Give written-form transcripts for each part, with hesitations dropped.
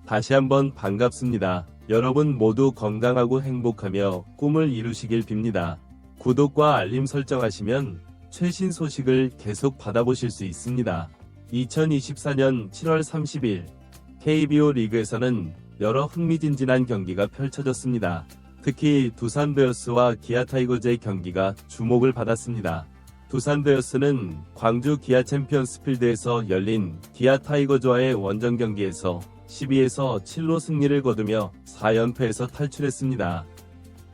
다시 한번 반갑습니다. 여러분 모두 건강하고 행복하며 꿈을 이루시길 빕니다. 구독과 알림 설정하시면 최신 소식을 계속 받아보실 수 있습니다. 2024년 7월 30일 KBO 리그에서는 여러 흥미진진한 경기가 펼쳐졌습니다. 특히 두산 베어스와 기아 타이거즈의 경기가 주목을 받았습니다. 두산 베어스는 광주 기아 챔피언스필드에서 열린 기아 타이거즈와의 원정 경기에서 12에서 7로 승리를 거두며 4연패에서 탈출했습니다.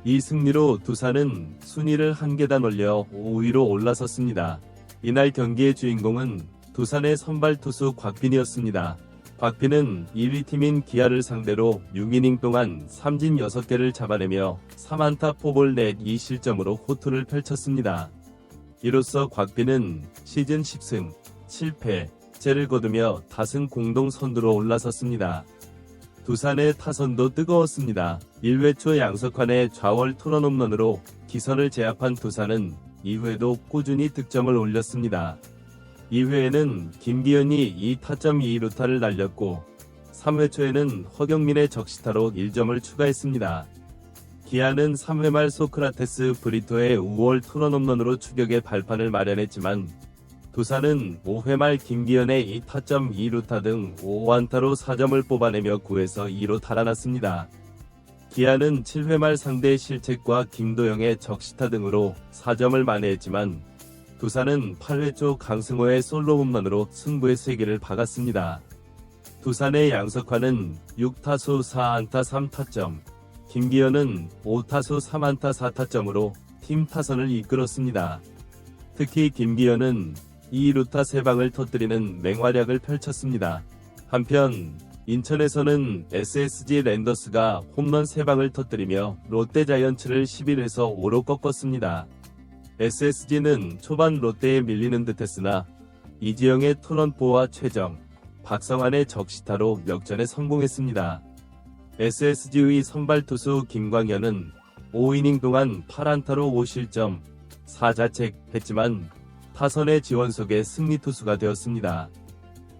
이 승리로 두산은 순위를 한 계단 올려 5위로 올라섰습니다. 이날 경기의 주인공은 두산의 선발 투수 곽빈이었습니다. 곽빈은 1위 팀인 기아를 상대로 6이닝 동안 삼진 6개를 잡아내며 3안타 포볼 넷 2실점으로 호투를 펼쳤습니다. 이로써 곽빈은 시즌 10승 7패째를 거두며 다승 공동 선두로 올라섰습니다. 두산의 타선도 뜨거웠습니다. 1회 초 양석환의 좌월 투런 홈런으로 기선을 제압한 두산은 2회도 꾸준히 득점을 올렸습니다. 2회에는 김기현이 2타점 2루타를 날렸고 3회 초에는 허경민의 적시타로 1점을 추가했습니다. 기아는 3회 말 소크라테스 브리토의 5월 투런 홈런으로 추격의 발판을 마련했지만 두산은 5회 말 김기현의 2타점 2루타 등 5안타로 4점을 뽑아내며 9에서 2로 달아났습니다. 기아는 7회 말 상대의 실책과 김도영의 적시타 등으로 4점을 만회했지만 두산은 8회 초 강승호의 솔로 홈런으로 승부의 세기를 박았습니다. 두산의 양석환은 6타수 4안타 3타점, 김기현은 5타수 3안타 4타점으로 팀 타선을 이끌었습니다. 특히 김기현은 2루타 3방을 터뜨리는 맹활약을 펼쳤습니다. 한편 인천에서는 SSG 랜더스가 홈런 3방을 터뜨리며 롯데자이언츠를 11에서 5로 꺾었습니다. SSG는 초반 롯데에 밀리는 듯했으나 이지영의 투런포와 최정, 박성환의 적시타로 역전에 성공했습니다. SSG의 선발 투수 김광현은 5이닝 동안 8안타로 5실점, 4자책 했지만 타선의 지원 속에 승리 투수가 되었습니다.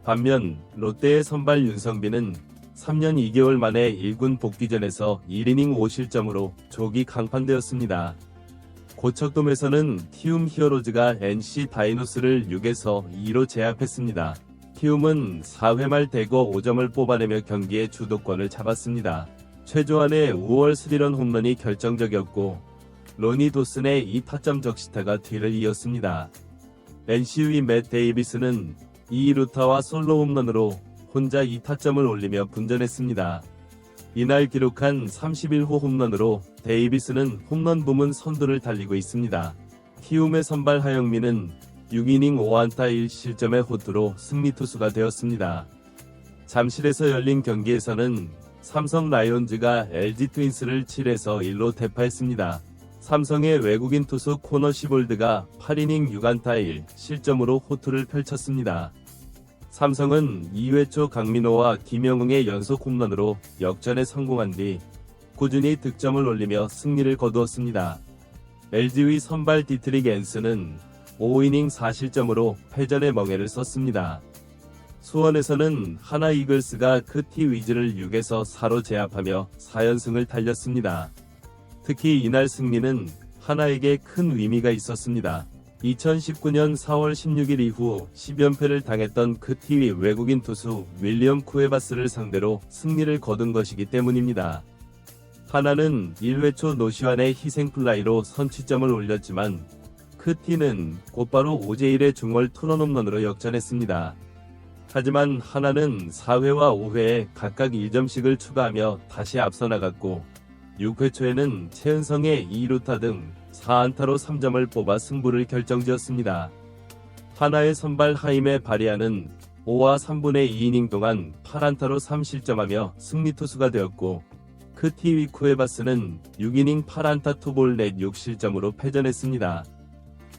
반면 롯데의 선발 윤성빈은 3년 2개월 만에 1군 복귀전에서 1이닝 5실점으로 조기 강판되었습니다. 고척돔에서는 키움 히어로즈가 NC 다이노스를 6에서 2로 제압했습니다. 키움은 4회 말 대거 5점을 뽑아내며 경기의 주도권을 잡았습니다. 최조한의 5월 스리런 홈런이 결정적이었고 로니 도슨의 2타점 적시타가 뒤를 이었습니다. NC의 맷 데이비스는 2루타와 솔로 홈런으로 혼자 2타점을 올리며 분전했습니다. 이날 기록한 31호 홈런으로 데이비스는 홈런 부문 선두를 달리고 있습니다. 키움의 선발 하영민은 6이닝 5안타 1실점의 호투로 승리 투수가 되었습니다. 잠실에서 열린 경기에서는 삼성 라이온즈가 LG 트윈스를 7에서 1로 대파했습니다. 삼성의 외국인 투수 코너 시볼드가 8이닝 6안타 1실점으로 호투를 펼쳤습니다. 삼성은 2회 초 강민호와 김영웅의 연속 홈런으로 역전에 성공한 뒤 꾸준히 득점을 올리며 승리를 거두었습니다. LG의 선발 디트릭 앤스는 5이닝 4실점으로 패전의 멍해를 썼습니다. 수원에서는 하나 이글스가 크티 위즈를 6에서 4로 제압하며 4연승을 달렸습니다. 특히 이날 승리는 하나에게 큰 의미가 있었습니다. 2019년 4월 16일 이후 10연패를 당했던 크티위 외국인 투수 윌리엄 쿠에바스를 상대로 승리를 거둔 것이기 때문입니다. 하나는 1회 초 노시환의 희생플라이로 선취점을 올렸지만 크티는 곧바로 오제일의 중월 투런 홈런으로 역전했습니다. 하지만 하나는 4회와 5회에 각각 1점씩을 추가하며 다시 앞서 나갔고 6회 초에는 최은성의 2루타 등 4안타로 3점을 뽑아 승부를 결정지었습니다. 하나의 선발 하임의 바리아는 5와 3분의 2이닝 동안 8안타로 3실점하며 승리 투수가 되었고 크티위 쿠에바스는 6이닝 8안타 투볼 넷 6실점으로 패전했습니다.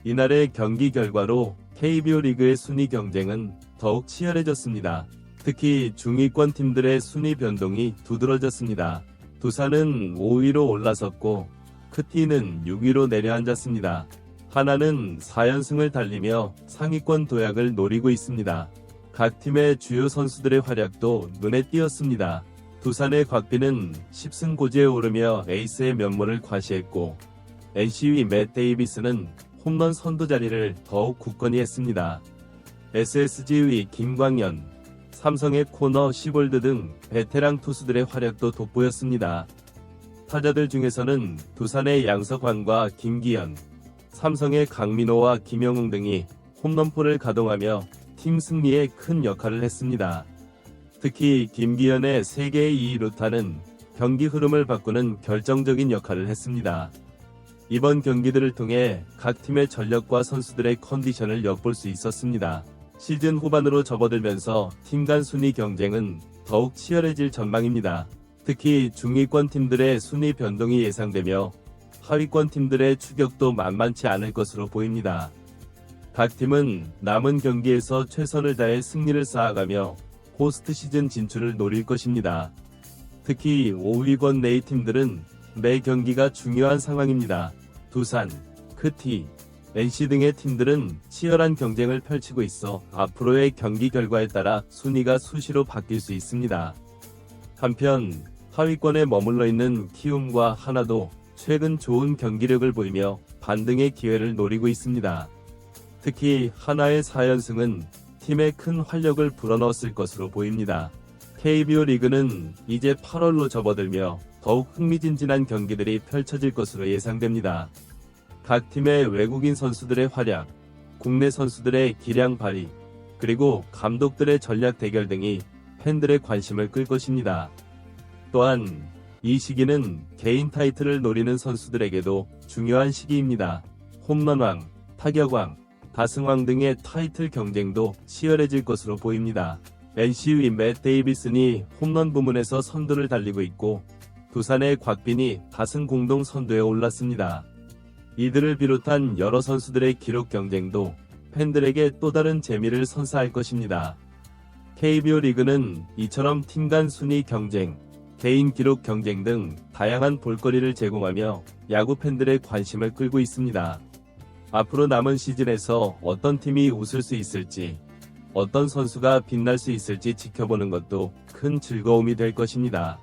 이날의 경기 결과로 KBO 리그의 순위 경쟁은 더욱 치열해졌습니다. 특히 중위권 팀들의 순위 변동이 두드러졌습니다. 두산은 5위로 올라섰고 크티는 6위로 내려앉았습니다. 하나는 4연승을 달리며 상위권 도약을 노리고 있습니다. 각 팀의 주요 선수들의 활약도 눈에 띄었습니다. 두산의 곽빈은 10승 고지에 오르며 에이스의 면모를 과시했고 NC의 맷 데이비스는 홈런 선두 자리를 더욱 굳건히 했습니다. SSG의 김광현, 삼성의 코너 시볼드 등 베테랑 투수들의 활약도 돋보였습니다. 타자들 중에서는 두산의 양석환과 김기현, 삼성의 강민호와 김영웅 등이 홈런포를 가동하며 팀 승리에 큰 역할을 했습니다. 특히 김기현의 3개의 2루타는 경기 흐름을 바꾸는 결정적인 역할을 했습니다. 이번 경기들을 통해 각 팀의 전력과 선수들의 컨디션을 엿볼 수 있었습니다. 시즌 후반으로 접어들면서 팀 간 순위 경쟁은 더욱 치열해질 전망입니다. 특히 중위권 팀들의 순위 변동이 예상되며 하위권 팀들의 추격도 만만치 않을 것으로 보입니다. 각 팀은 남은 경기에서 최선을 다해 승리를 쌓아가며 포스트 시즌 진출을 노릴 것입니다. 특히 5위권 내의 팀들은 매 경기가 중요한 상황입니다. 두산, KT, NC 등의 팀들은 치열한 경쟁을 펼치고 있어 앞으로의 경기 결과에 따라 순위가 수시로 바뀔 수 있습니다. 한편 하위권에 머물러 있는 키움과 하나도 최근 좋은 경기력을 보이며 반등의 기회를 노리고 있습니다. 특히 하나의 4연승은 팀에 큰 활력을 불어넣었을 것으로 보입니다. KBO 리그는 이제 8월로 접어들며 더욱 흥미진진한 경기들이 펼쳐질 것으로 예상됩니다. 각 팀의 외국인 선수들의 활약, 국내 선수들의 기량 발휘, 그리고 감독들의 전략 대결 등이 팬들의 관심을 끌 것입니다. 또한 이 시기는 개인 타이틀을 노리는 선수들에게도 중요한 시기입니다. 홈런왕, 타격왕, 다승왕 등의 타이틀 경쟁도 치열해질 것으로 보입니다. NC의 맷 데이비슨이 홈런 부문에서 선두를 달리고 있고 두산의 곽빈이 다승 공동 선두에 올랐습니다. 이들을 비롯한 여러 선수들의 기록 경쟁도 팬들에게 또 다른 재미를 선사할 것입니다. KBO 리그는 이처럼 팀 간 순위 경쟁, 개인 기록 경쟁 등 다양한 볼거리를 제공하며 야구 팬들의 관심을 끌고 있습니다. 앞으로 남은 시즌에서 어떤 팀이 웃을 수 있을지, 어떤 선수가 빛날 수 있을지 지켜보는 것도 큰 즐거움이 될 것입니다.